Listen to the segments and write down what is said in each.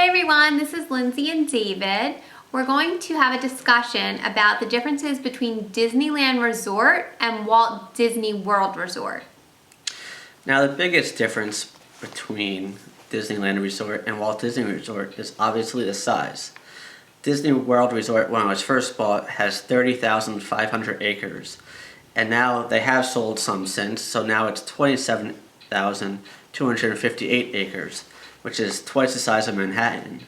Hey everyone, this is Lindsay and David. We're going to have a discussion about the differences between Disneyland Resort and Walt Disney World Resort. Now the biggest difference between Disneyland Resort and Walt Disney Resort is obviously the size. Disney World Resort, when it was first bought, has 30,500 acres. And now they have sold some since, so now it's 27,258 acres, which is twice the size of Manhattan.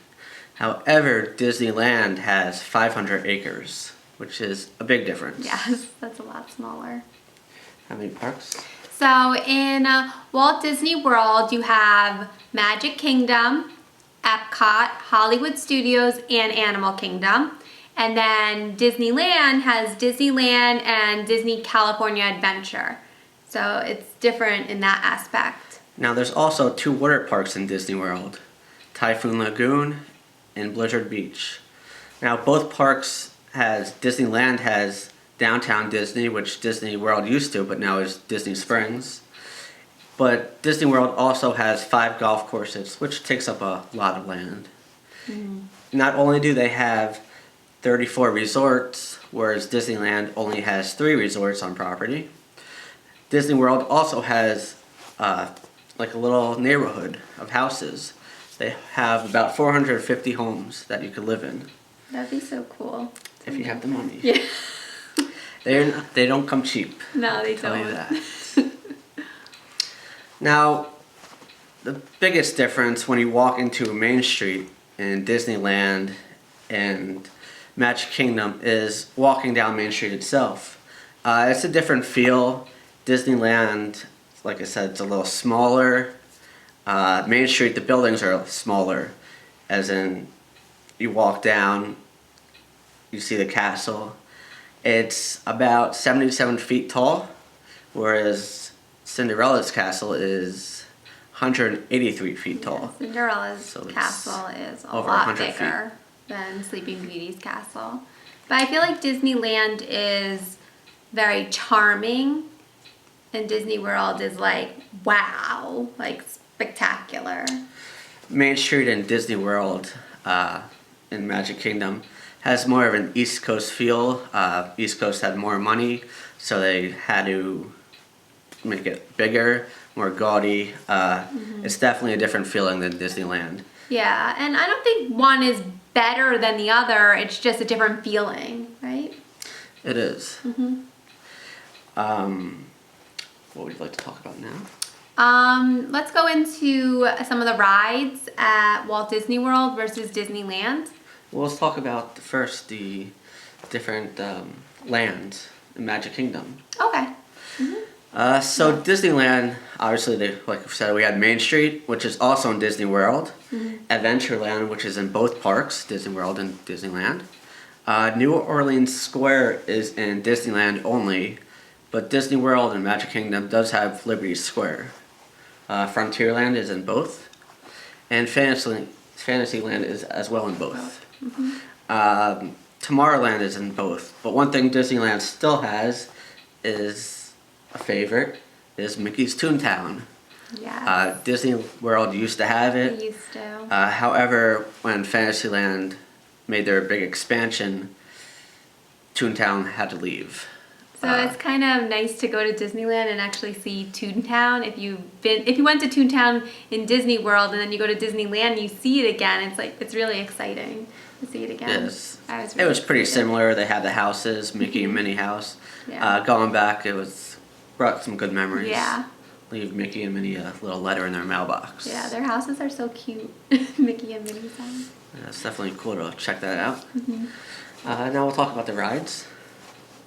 However, Disneyland has 500 acres, which is a big difference. Yes, that's a lot smaller. How many parks? So in Walt Disney World, you have Magic Kingdom, Epcot, Hollywood Studios, and Animal Kingdom. And then Disneyland has Disneyland and Disney California Adventure. So it's different in that aspect. Now there's also two water parks in Disney World, Typhoon Lagoon and Blizzard Beach. Now both parks Disneyland has Downtown Disney, which Disney World used to, but now is Disney Springs. But Disney World also has 5 golf courses, which takes up a lot of land. Mm-hmm. Not only do they have 34 resorts, whereas Disneyland only has 3 resorts on property. Disney World also has like a little neighborhood of houses. They have about 450 homes that you could live in. That'd be so cool. If you have the money. Yeah. They don't come cheap. No, they I'll tell don't. you that. Now, the biggest difference when you walk into Main Street in Disneyland and Magic Kingdom is walking down Main Street itself. It's a different feel. Disneyland, like I said, it's a little smaller. Main Street, the buildings are smaller, as in you walk down, you see the castle. It's about 77 feet tall, whereas Cinderella's castle is 183 feet tall. Yeah, Cinderella's castle is a lot bigger than Sleeping Beauty's castle. But I feel like Disneyland is very charming, and Disney World is like, wow, like spectacular. Main Street in Disney World in Magic Kingdom has more of an East Coast feel. East Coast had more money, so they had to make it bigger, more gaudy. It's definitely a different feeling than Disneyland. Yeah, and I don't think one is better than the other. It's just a different feeling, right? It is. Mm-hmm. What would you like to talk about now? Let's go into some of the rides at Walt Disney World versus Disneyland. Well, let's talk about first the different lands in Magic Kingdom. Okay. Mm-hmm. So Disneyland, obviously, like I said, we had Main Street, which is also in Disney World. Mm-hmm. Adventureland, which is in both parks, Disney World and Disneyland. New Orleans Square is in Disneyland only, but Disney World and Magic Kingdom does have Liberty Square. Frontierland is in both, and Fantasyland is as well in both. Mm-hmm. Tomorrowland is in both, but one thing Disneyland still has is a favorite, is Mickey's Toontown. Yeah. Disney World used to have it. They used to. However, when Fantasyland made their big expansion, Toontown had to leave. So it's kind of nice to go to Disneyland and actually see Toontown. If you went to Toontown in Disney World and then you go to Disneyland and you see it again, it's really exciting to see it again. Yes. It was pretty similar. They had the houses, Mickey and Minnie house. Yeah. Going back, brought some good memories. Yeah. Leave Mickey and Minnie a little letter in their mailbox. Yeah, their houses are so cute. Mickey and Minnie's house. Yeah, it's definitely cool to check that out. Mm-hmm. Now we'll talk about the rides.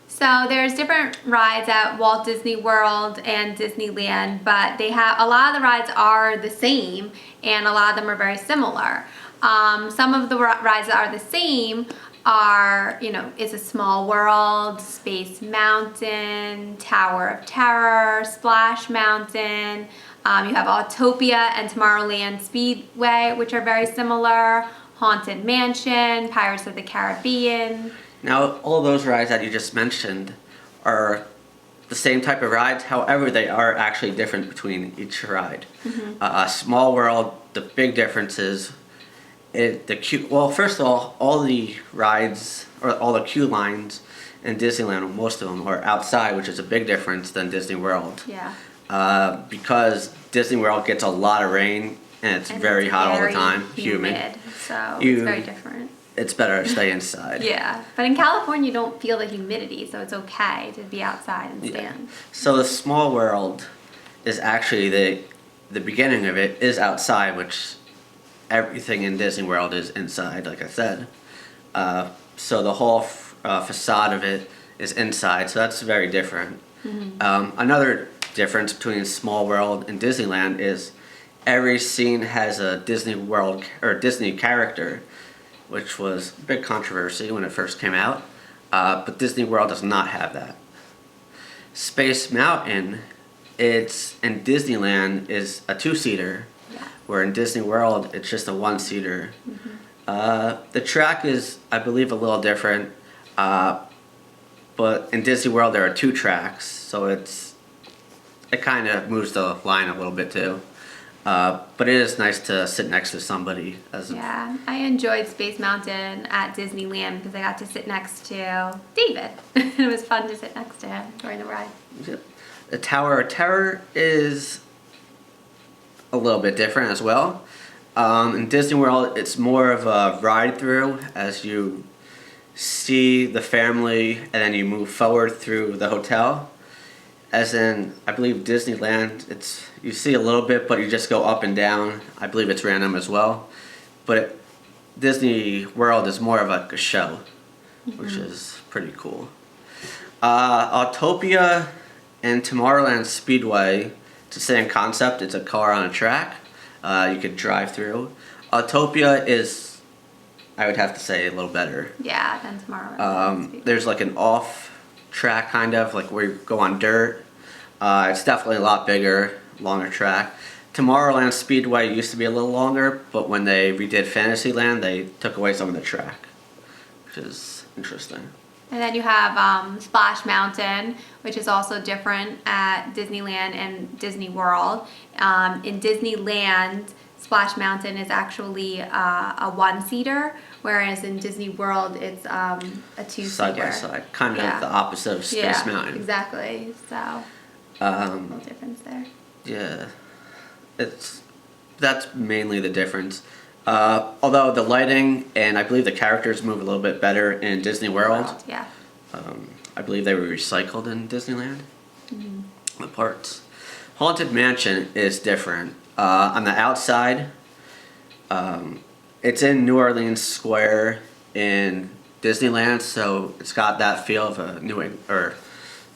So there's different rides at Walt Disney World and Disneyland, but a lot of the rides are the same, and a lot of them are very similar. Some of the rides that are the same are, It's a Small World, Space Mountain, Tower of Terror, Splash Mountain. You have Autopia and Tomorrowland Speedway, which are very similar. Haunted Mansion, Pirates of the Caribbean. Now, all those rides that you just mentioned are the same type of rides, however, they are actually different between each ride. Mm-hmm. Small World, the big difference is Well, first of all the rides or all the queue lines in Disneyland, most of them are outside, which is a big difference than Disney World. Yeah. Because Disney World gets a lot of rain and it's very hot all the time, humid. So it's very different. It's better to stay inside. Yeah, but in California you don't feel the humidity, so it's okay to be outside and stand. So the Small World is actually the beginning of it is outside, which everything in Disney World is inside, like I said. So the whole facade of it is inside, so that's very different. Another difference between Small World and Disneyland is every scene has a Disney World or Disney character, which was a big controversy when it first came out. But Disney World does not have that. Space Mountain, it's in Disneyland is a 2-seater, where in Disney World it's just a 1-seater. The track is, I believe, a little different, but in Disney World there are 2 tracks, so it kind of moves the line a little bit too. But it is nice to sit next to somebody. Yeah, I enjoyed Space Mountain at Disneyland because I got to sit next to David. It was fun to sit next to him during the ride. The Tower of Terror is a little bit different as well. In Disney World, it's more of a ride-through as you see the family and then you move forward through the hotel. As in, I believe Disneyland, you see a little bit, but you just go up and down. I believe it's random as well. But Disney World is more of like a show, which is pretty cool. Autopia and Tomorrowland Speedway, it's the same concept. It's a car on a track. You could drive through. Autopia is, I would have to say, a little better. Yeah, than Tomorrowland. There's like an off track kind of like where you go on dirt. It's definitely a lot bigger, longer track. Tomorrowland Speedway used to be a little longer, but when they redid Fantasyland, they took away some of the track, which is interesting. And then you have Splash Mountain, which is also different at Disneyland and Disney World. In Disneyland, Splash Mountain is actually a 1-seater, whereas in Disney World it's a 2-seater. Side by side, kind of the opposite of Space Mountain. Exactly. So a little difference there. Yeah, that's mainly the difference. Although the lighting and I believe the characters move a little bit better in Disney World. Yeah. I believe they were recycled in Disneyland. The parts. Haunted Mansion is different. On the outside, it's in New Orleans Square in Disneyland, so it's got that feel of a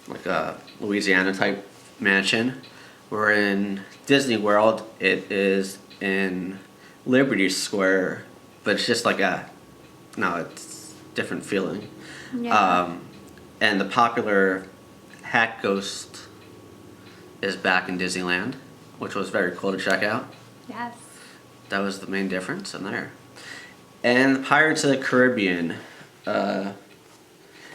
like a Louisiana type mansion. Where in Disney World, it is in Liberty Square, but it's just like it's different feeling. Yeah. And the popular Hat Ghost is back in Disneyland, which was very cool to check out. Yes. That was the main difference in there. And the Pirates of the Caribbean. The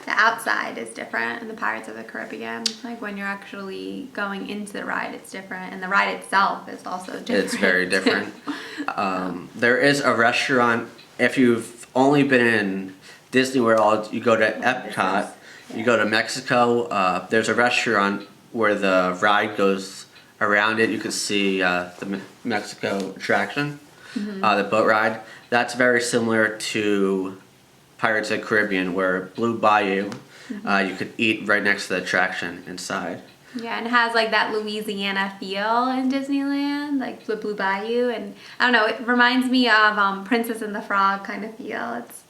outside is different in the Pirates of the Caribbean. Like when you're actually going into the ride, it's different. And the ride itself is also different. It's very different. There is a restaurant. If you've only been in Disney World, you go to Epcot, you go to Mexico, there's a restaurant where the ride goes around it. You can see the Mexico attraction, the boat ride. That's very similar to Pirates of the Caribbean, where Blue Bayou, you could eat right next to the attraction inside. Yeah, and it has like that Louisiana feel in Disneyland, like the Blue Bayou, and I don't know, it reminds me of Princess and the Frog kind of feel. It's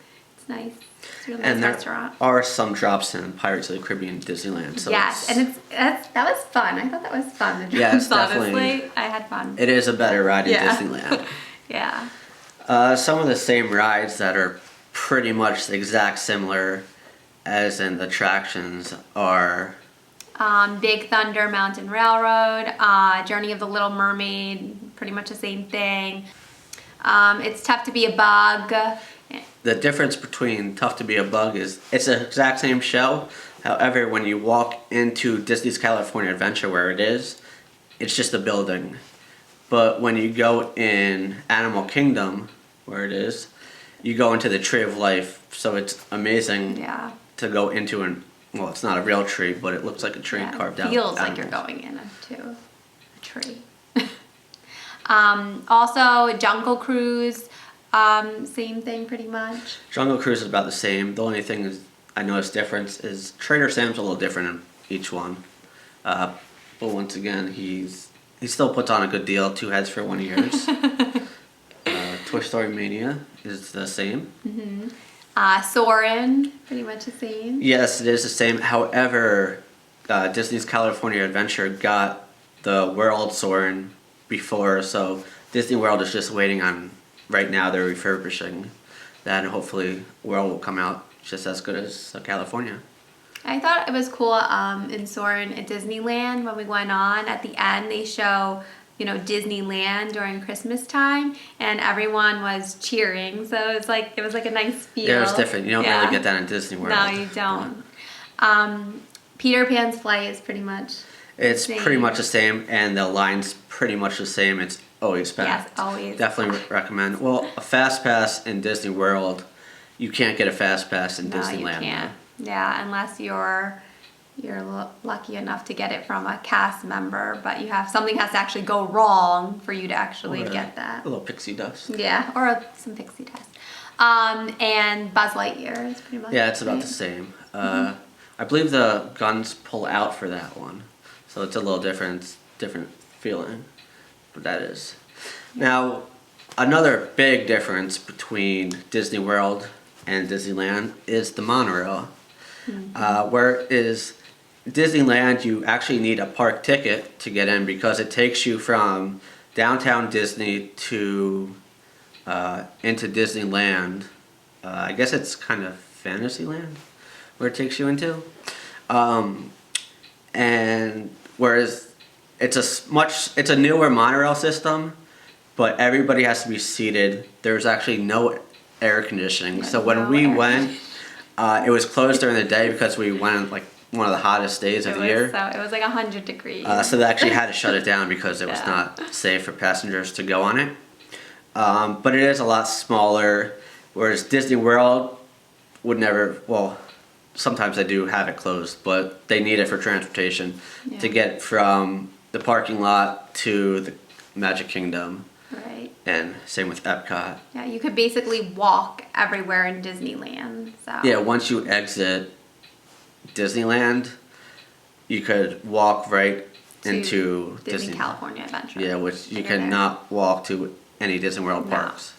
nice. It's a really nice restaurant. There are some drops in Pirates of the Caribbean Disneyland. So yes, and that was fun. I thought that was fun. The drops, yeah, it's definitely. Honestly, I had fun. It is a better ride in Disneyland. Yeah. Some of the same rides that are pretty much the exact similar as in the attractions are Big Thunder Mountain Railroad, Journey of the Little Mermaid, pretty much the same thing. It's Tough to Be a Bug. The difference between Tough to Be a Bug is it's the exact same show. However, when you walk into Disney's California Adventure where it is, it's just a building. But when you go in Animal Kingdom, where it is. You go into the Tree of Life, so it's amazing Yeah. to go into well, it's not a real tree, but it looks like a tree carved out. It feels like you're going into a tree. Also, Jungle Cruise, same thing pretty much. Jungle Cruise is about the same. The only thing is I noticed difference is Trader Sam's a little different in each one. But once again, he still puts on a good deal. 2 heads for 1 ears. Toy Story Mania is the same. Soarin', pretty much the same. Yes, it is the same. However, Disney's California Adventure got the World Soarin' before, so Disney World is just waiting on. Right now, they're refurbishing that, and hopefully, World will come out just as good as California. I thought it was cool in Soarin' at Disneyland when we went on. At the end, they show Disneyland during Christmas time, and everyone was cheering. So it was like a nice feel. Yeah, it was different. You don't really get that in Disney World. No, you don't. Peter Pan's flight is pretty much. It's pretty much the same, and the line's pretty much the same. It's always packed. Yes, always. Definitely recommend. Well, a fast pass in Disney World, you can't get a fast pass in Disneyland. No, you can't. Yeah, unless you're lucky enough to get it from a cast member, but something has to actually go wrong for you to actually get that. A little pixie dust. Yeah, or some pixie dust. And Buzz Lightyear is pretty much. Yeah, it's about the same. I believe the guns pull out for that one, so it's a little different feeling, but that is. Now, another big difference between Disney World and Disneyland is the monorail. Whereas Disneyland, you actually need a park ticket to get in because it takes you from downtown Disney to into Disneyland. I guess it's kind of Fantasyland where it takes you into. And whereas it's a newer monorail system, but everybody has to be seated. There's actually no air conditioning. So when we went, it was closed during the day because we went like one of the hottest days of the year. So it was like 100 degrees. So they actually had to shut it down because it was not safe for passengers to go on it. But it is a lot smaller, whereas Disney World would never, well, sometimes they do have it closed, but they need it for transportation to get from the parking lot to the Magic Kingdom. Right. And same with Epcot. Yeah, you could basically walk everywhere in Disneyland. So. Yeah, once you exit Disneyland, you could walk right into Disney California Adventure. Yeah, which you cannot walk to any Disney World parks.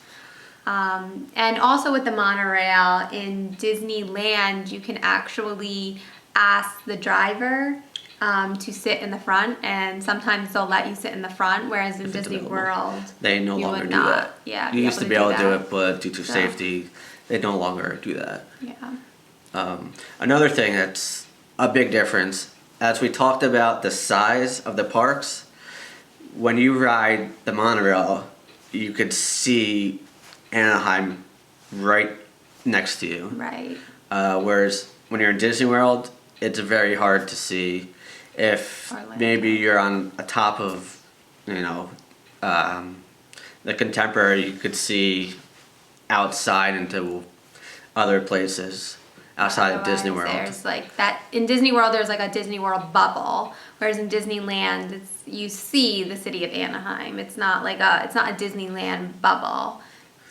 And also with the monorail in Disneyland, you can actually ask the driver to sit in the front, and sometimes they'll let you sit in the front, whereas in Disney World, they no longer do that. Yeah, you used to be able to do it, but due to safety, they no longer do that. Yeah. Another thing that's a big difference, as we talked about the size of the parks, when you ride the monorail, you could see Anaheim right next to you. Right. Whereas when you're in Disney World, it's very hard to see. If maybe you're on a top of, the Contemporary, you could see outside into other places outside of Disney World. There's like that in Disney World. There's like a Disney World bubble, whereas in Disneyland, you see the city of Anaheim. It's not a Disneyland bubble.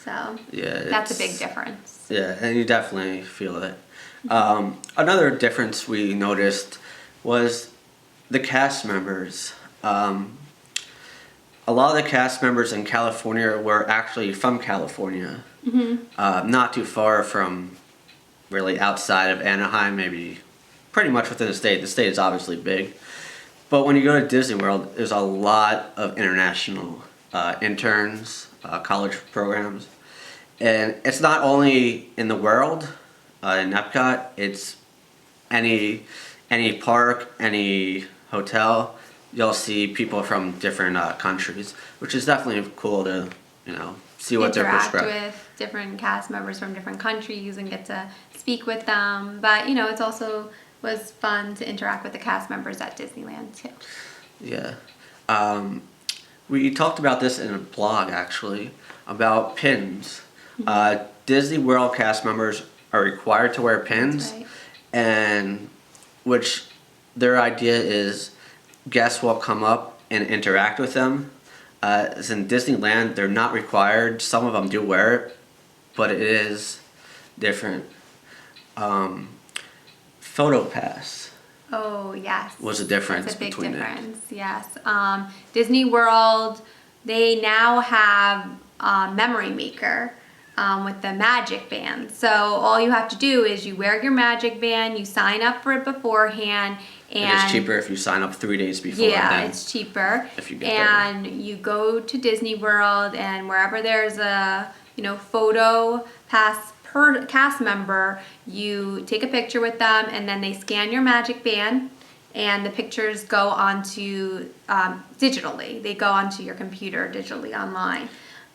So yeah, that's a big difference. Yeah, and you definitely feel it. Another difference we noticed was the cast members. A lot of the cast members in California were actually from California. Not too far from really outside of Anaheim, maybe pretty much within the state. The state is obviously big. But when you go to Disney World, there's a lot of international interns, college programs. And it's not only in the world, in Epcot, it's any park, any hotel, you'll see people from different countries, which is definitely cool to, see what their perspective. Interact with different cast members from different countries and get to speak with them. But, it's also was fun to interact with the cast members at Disneyland, too. Yeah. We talked about this in a blog, actually, about pins. Disney World cast members are required to wear pins, Right. and which their idea is guests will come up and interact with them. As in Disneyland, they're not required. Some of them do wear it, but it is different. Photo pass. Oh, yes. What's the difference That's a big between it? difference, yes. Disney World, they now have Memory Maker with the Magic Band. So all you have to do is you wear your Magic Band, you sign up for it beforehand, and It is cheaper if you sign up 3 days before. yeah, than it's cheaper. if you get and you go to Disney World, and wherever there's a photo pass per cast member, you take a picture with them, and then they scan your Magic Band, and the pictures go onto digitally. They go onto your computer digitally online.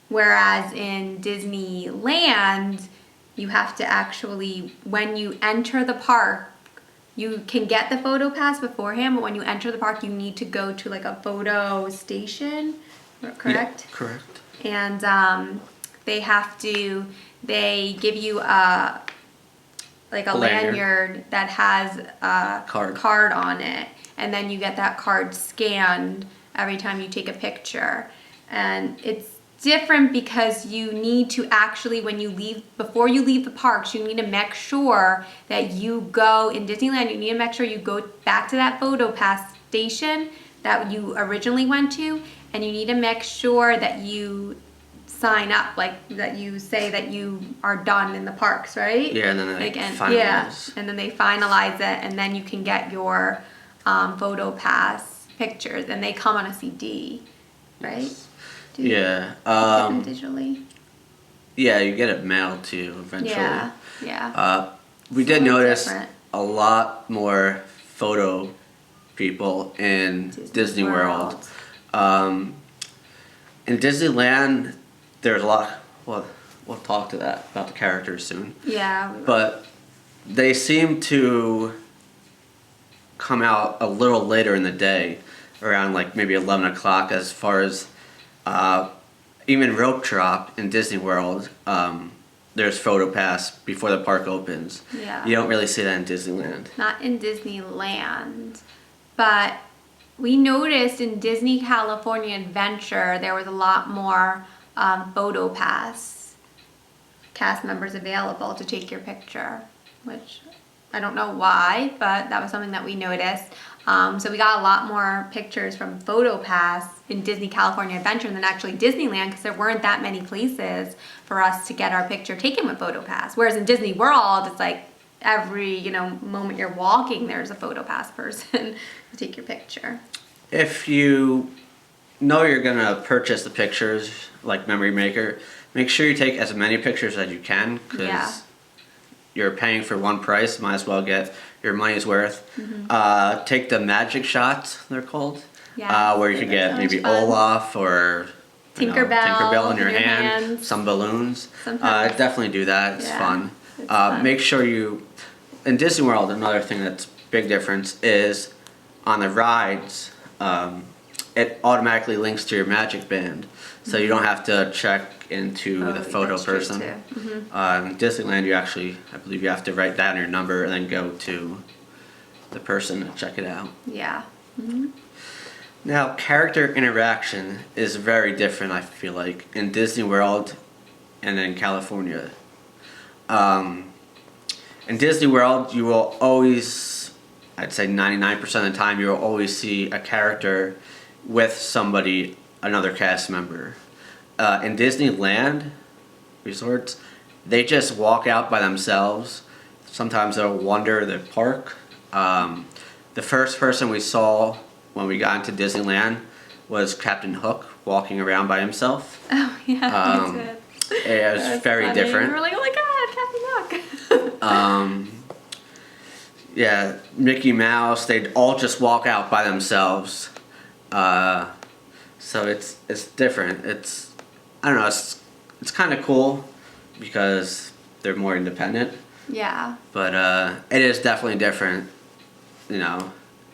Whereas in Disneyland, you have to actually, when you enter the park, you can get the photo pass beforehand, but when you enter the park, you need to go to like a photo station, correct? Yeah, correct. And they give you a lanyard that has a card on it, and then you get that card scanned every time you take a picture. And it's different because you need to actually, before you leave the parks, you need to make sure that you go in Disneyland, you need to make sure you go back to that photo pass station that you originally went to, and you need to make sure that you sign up, like that you say that you are done in the parks, right? Yeah, and then they finalize. Yeah, and then they finalize it, and then you can get your photo pass pictures, and they come on a CD, right? Yes. Do you Yeah. get them digitally? Yeah, you get it mailed to you eventually. Yeah. We did it's notice different. a lot more photo people in Disney World. In Disneyland, there's a lot. Well, we'll talk to that about the characters soon. Yeah. we will. But they seem to come out a little later in the day, around like maybe 11 o'clock, as far as even rope drop in Disney World. There's photo pass before the park opens. Yeah. You don't really see that in Disneyland. Not in Disneyland, but we noticed in Disney California Adventure there was a lot more photo pass cast members available to take your picture, which I don't know why, but that was something that we noticed. So we got a lot more pictures from photo pass in Disney California Adventure than actually Disneyland, because there weren't that many places for us to get our picture taken with photo pass. Whereas in Disney World, it's like every moment you're walking, there's a photo pass person to take your picture. If you know you're gonna purchase the pictures, like Memory Maker, make sure you take as many pictures as you can, because Yeah. you're paying for one price. Might as well get your money's worth. Take the magic shots, they're called. Yeah, Where you could get so maybe much fun. Olaf or Tinkerbell in your hand, hands. some balloons. Sometimes. Definitely do that. It's Yeah, fun. it's fun. Make sure in Disney World, another thing that's big difference is on the rides. It automatically links to your Magic Band, so you don't have to check into the photo that's true person. too. In Disneyland, I believe you have to write down your number and then go to the person and check it out. Yeah. Now, character interaction is very different, I feel like, in Disney World and in California. In Disney World, you will always, I'd say 99% of the time, you will always see a character with somebody, another cast member. In Disneyland resorts, they just walk out by themselves. Sometimes they'll wander the park. The first person we saw when we got into Disneyland was Captain Hook walking around by himself. Oh yeah. you did. It was That's very funny. different. We were like, oh my god, Captain Hook. Yeah, Mickey Mouse, they'd all just walk out by themselves. So it's different. I don't know, it's kind of cool because they're more independent. Yeah. But it is definitely different.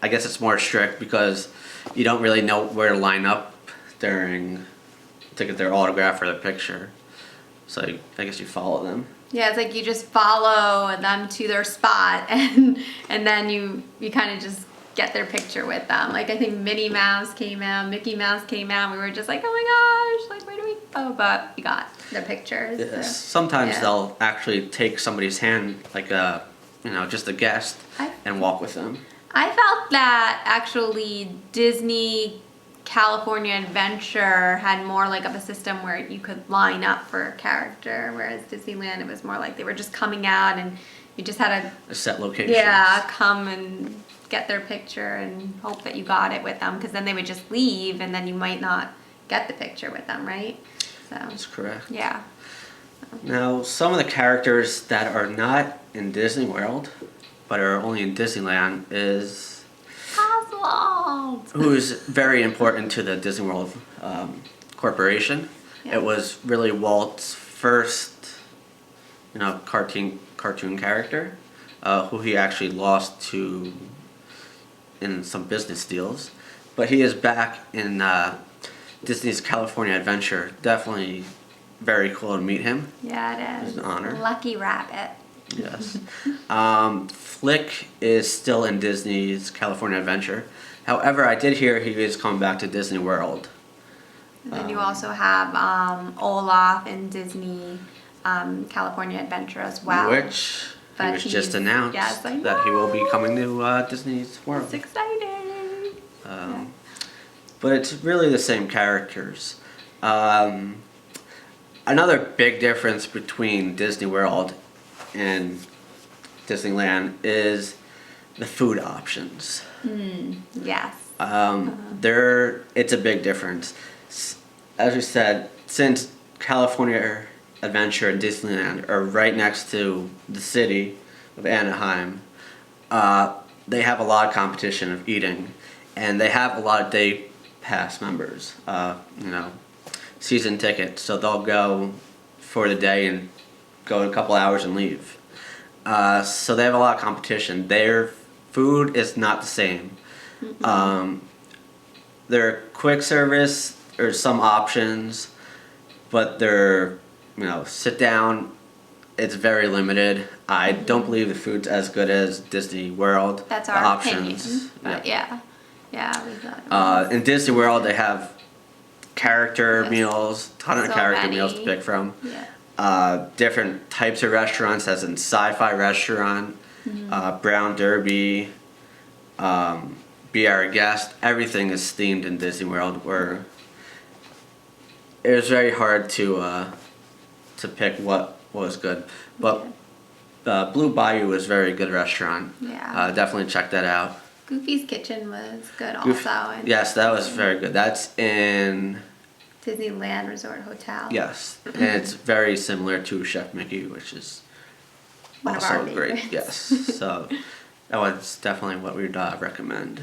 I guess it's more strict because you don't really know where to line up to get their autograph or their picture. So I guess you follow them. Yeah, it's like you just follow them to their spot, and then you kind of just get their picture with them. Like I think Minnie Mouse came out, Mickey Mouse came out. We were just like, oh my gosh, like where do we go? But we got their pictures. Yes. So, Sometimes yeah. they'll actually take somebody's hand, like a, just a guest, and walk with them. I felt that actually Disney California Adventure had more like of a system where you could line up for a character, whereas Disneyland it was more like they were just coming out and you just had A set location. come and get their picture and hope that you got it with them, because then they would just leave and then you might not get the picture with them, right? So That's correct. yeah. Now, some of the characters that are not in Disney World, but are only in Disneyland, is Oswald. who is very important to the Disney World corporation. Yeah. It was really Walt's first, cartoon character, who he actually lost to in some business deals, but he is back in Disney's California Adventure. Definitely very cool to meet him. Yeah, it is. It's an honor. Lucky rabbit. Yes. Flick is still in Disney's California Adventure. However, I did hear he is coming back to Disney World. And then you also have Olaf in Disney California Adventure as well. Which he But was just he's- announced yes, I that he will be know. coming to Disney's World. It's exciting. But it's really the same characters. Another big difference between Disney World and Disneyland is the food options. Yes. It's a big difference. As we said, since California Adventure and Disneyland are right next to the city of Anaheim, they have a lot of competition of eating, and they have a lot of day pass members, season tickets, so they'll go for the day and go in a couple hours and leave. So they have a lot of competition. Their food is not the same. Their quick service, there's some options, but their sit down, it's very limited. I don't believe the food's as good as Disney World. That's The our options. opinion. But yeah, we thought it was. In Disney World, they have character Yes. meals, ton of So character many. meals to pick from. Yeah. Different types of restaurants, as in Sci-Fi Restaurant, Brown Derby, Be Our Guest. Everything is themed in Disney World, where it was very hard to pick what was good. But Blue Bayou was a very good restaurant. Yeah. Definitely check that out. Goofy's Kitchen was good also. And Yes, that was very good. That's in... Disneyland Resort Hotel. Yes, and it's very similar to Chef Mickey, which is One of our also great. favorites. Yes, so that was definitely what we'd recommend.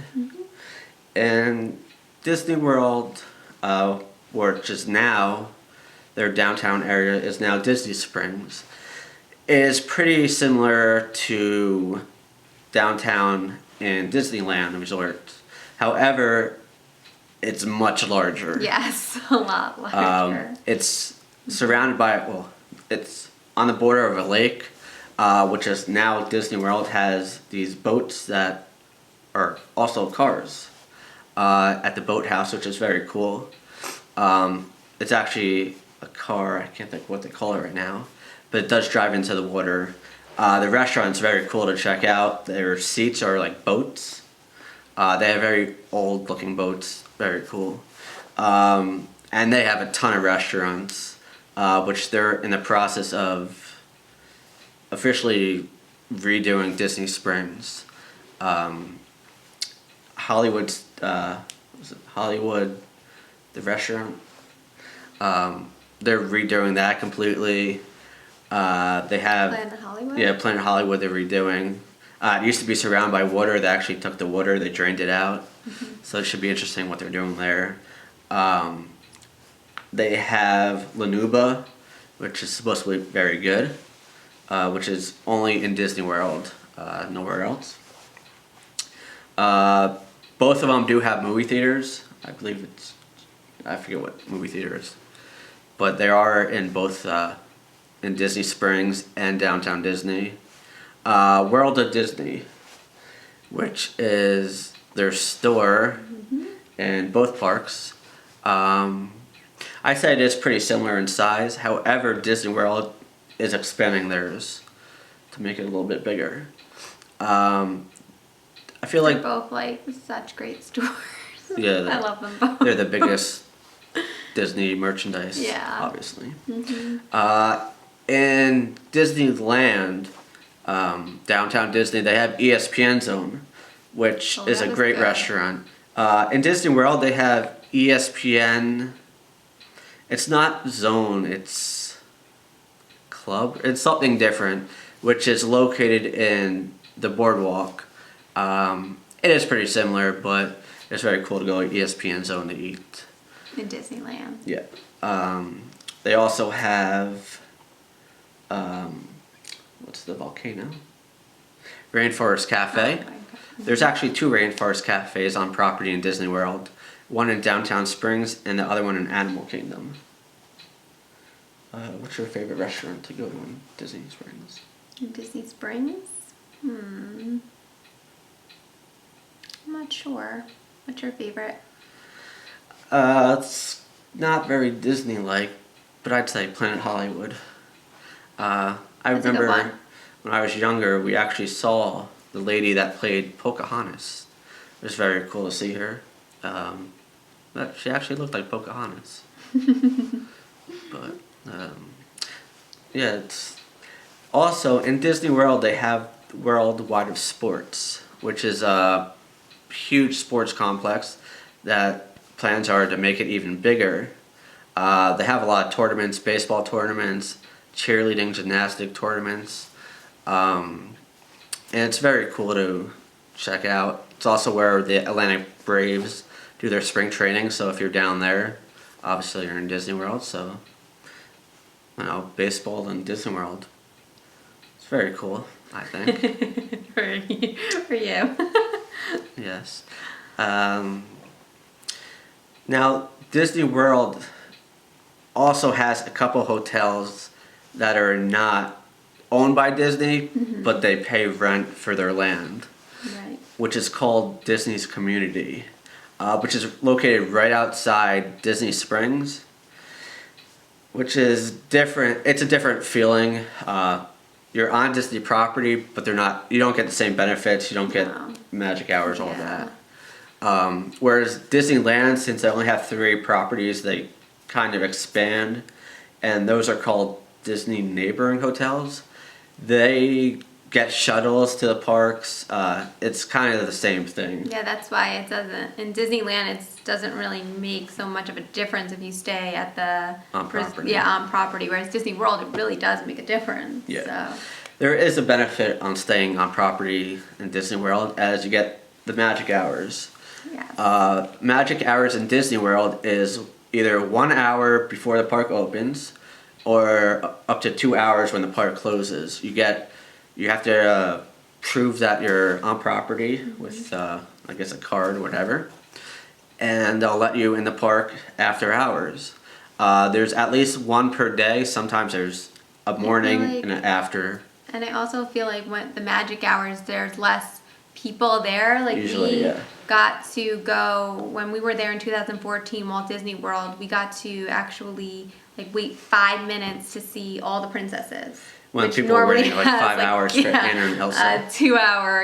And Disney World, which is now, their downtown area is now Disney Springs, is pretty similar to downtown in Disneyland Resort. However, it's much larger. Yes, a lot larger. It's surrounded by, it's on the border of a lake, which is now Disney World has these boats that are also cars at the boathouse, which is very cool. It's actually a car, I can't think what they call it right now, but it does drive into the water. The restaurant's very cool to check out. Their seats are like boats. They have very old looking boats, very cool. And they have a ton of restaurants, which they're in the process of officially redoing Disney Springs. Hollywood's, was it Hollywood, the restaurant? They're redoing that completely. They have... Planet Hollywood? Yeah, Planet Hollywood they're redoing. It used to be surrounded by water. They actually took the water, they drained it out. So it should be interesting what they're doing there. They have Lanuba, which is supposed to be very good, which is only in Disney World, nowhere else. Both of them do have movie theaters. I believe I forget what movie theater is. But they are in both in Disney Springs and Downtown Disney. World of Disney, which is their store in both parks. I say it is pretty similar in size. However, Disney World is expanding theirs to make it a little bit bigger. I feel They're like both like such great stores. yeah, I love them both. they're the biggest Disney merchandise, Yeah. obviously. In Disneyland, Downtown Disney, they have ESPN Zone, which Oh, is that a is great good. restaurant. In Disney World, they have ESPN. It's not Zone, it's Club. It's something different, which is located in the boardwalk. It is pretty similar, but it's very cool to go to ESPN Zone to eat. In Disneyland. Yeah. They also have, what's the volcano? Rainforest Cafe. Oh, my God. There's actually 2 Rainforest Cafes on property in Disney World. One in Downtown Springs and the other one in Animal Kingdom. What's your favorite restaurant to go to in Disney Springs? In Disney Springs? I'm not sure. What's your favorite? It's not very Disney-like, but I'd say Planet Hollywood. I That's a good remember one. when I was younger, we actually saw the lady that played Pocahontas. It was very cool to see her. But she actually looked like Pocahontas. But yeah, it's also in Disney World they have Worldwide of Sports, which is a huge sports complex that plans are to make it even bigger. They have a lot of tournaments, baseball tournaments, cheerleading, gymnastic tournaments, and it's very cool to check out. It's also where the Atlanta Braves do their spring training, so if you're down there, obviously you're in Disney World, so you know, baseball in Disney World. It's very cool, I think. For you. Yes. Now, Disney World also has a couple hotels that are not owned by Disney, but they pay rent for their land, Right. which is called Disney's Community, which is located right outside Disney Springs, which is different. It's a different feeling. You're on Disney property, but you don't get the same benefits. You don't get No. magic hours, all Yeah. that. Whereas Disneyland, since they only have 3 properties, they kind of expand, and those are called Disney neighboring hotels. They get shuttles to the parks. It's kind of the same thing. Yeah, that's why it doesn't. In Disneyland, it doesn't really make so much of a difference if you stay at the On property. Yeah, on property. Whereas Disney World, it really does make a difference. Yeah. So. There is a benefit on staying on property in Disney World as you get the magic hours. Yes. Magic hours in Disney World is either 1 hour before the park opens or up to 2 hours when the park closes. You have to prove that you're on property with, I guess, a card or whatever, and they'll let you in the park after hours. There's at least one per day. Sometimes there's a morning like- and an after. And I also feel like when the magic hours, there's less people there. Like Usually, we yeah. got to go when we were there in 2014, Walt Disney World. We got to actually like wait 5 minutes to see all the princesses. When which people were normally waiting like has, 5 hours for Anna and Elsa. 2 hour,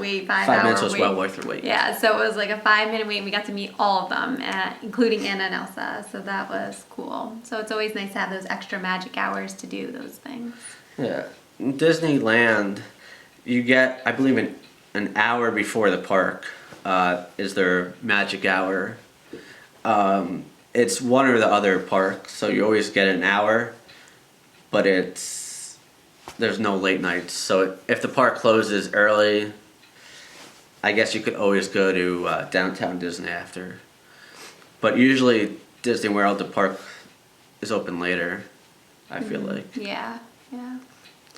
wait, 5 5 hour minutes was wait. well worth the wait. Yeah, so it was like a 5-minute wait, and we got to meet all of them, including Anna and Elsa. So that was cool. So it's always nice to have those extra magic hours to do those things. Yeah. In Disneyland, you get, I believe, an hour before the park is their magic hour. It's one or the other park, so you always get an hour, but there's no late nights. So if the park closes early, I guess you could always go to Downtown Disney after. But usually Disney World, the park is open later, I feel like. Yeah,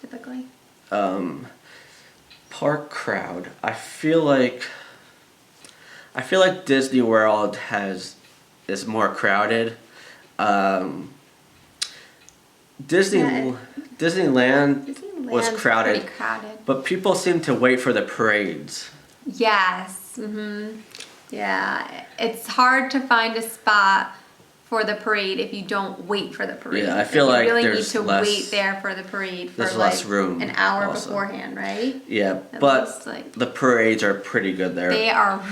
typically. Park crowd. I feel like Disney World is more crowded. Disney. Yeah, Disneyland was Disneyland's crowded, pretty crowded. but people seem to wait for the parades. Yes. Yeah, it's hard to find a spot for the parade if you don't wait for the parade. Yeah, I feel like you really there's need to less- wait there for the parade for there's like less room an hour also. beforehand, right? Yeah, At but least, like- the parades are pretty good there. They are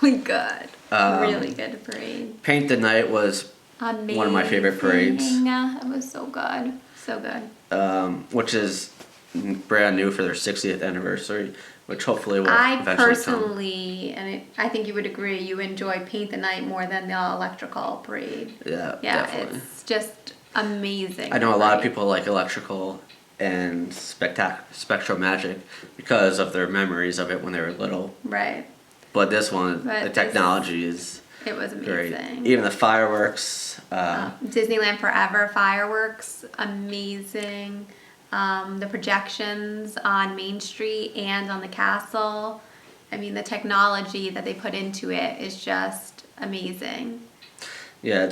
really good. Um, Really good parade. Paint the Night was Amazing. one of my favorite parades. It was so good. So good. which is brand new for their 60th anniversary, which hopefully will I eventually come. personally, I think you would agree, you enjoy Paint the Night more than the electrical parade. Yeah, Yeah, definitely. it's just amazing. I know a lot of right? people like electrical and spectral magic because of their memories of it when they were little. Right. But this one, But the this- technology is It was great. amazing. Even the fireworks. Disneyland Forever fireworks, amazing. The projections on Main Street and on the castle. I mean, the technology that they put into it is just amazing. Yeah,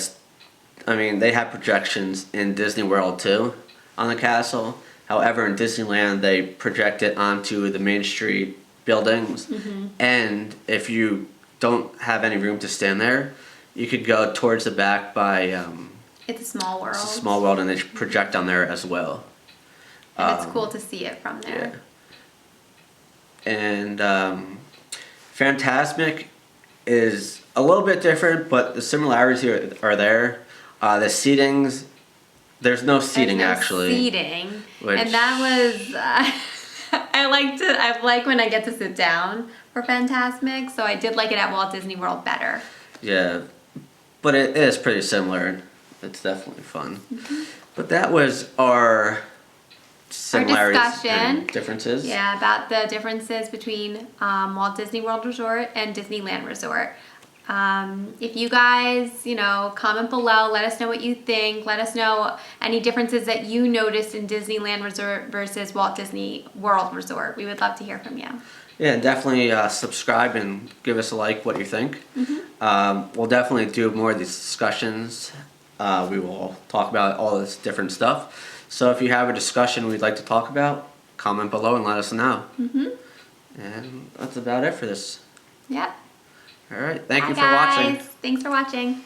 they have projections in Disney World too on the castle. However, in Disneyland, they project it onto the Main Street buildings. And if you don't have any room to stand there, you could go towards the back by It's a small world. it's a Small World, and they project on there as well. And it's cool to see it from there. Yeah. And Fantasmic is a little bit different, but the similarities here are there. The seatings, there's no seating There's no actually. Seating. which- And that was I like when I get to sit down for Fantasmic, so I did like it at Walt Disney World better. Yeah, but it is pretty similar. It's definitely fun. But that was our similarities discussion. and differences. Yeah, about the differences between Walt Disney World Resort and Disneyland Resort. If you guys, comment below, let us know what you think. Let us know any differences that you noticed in Disneyland Resort versus Walt Disney World Resort. We would love to hear from you. Yeah, definitely subscribe and give us a like what you think. We'll definitely do more of these discussions. We will talk about all this different stuff. So if you have a discussion we'd like to talk about, comment below and let us know. And that's about it for this. Yep. All right, thank you for Bye, watching. guys. Thanks for watching.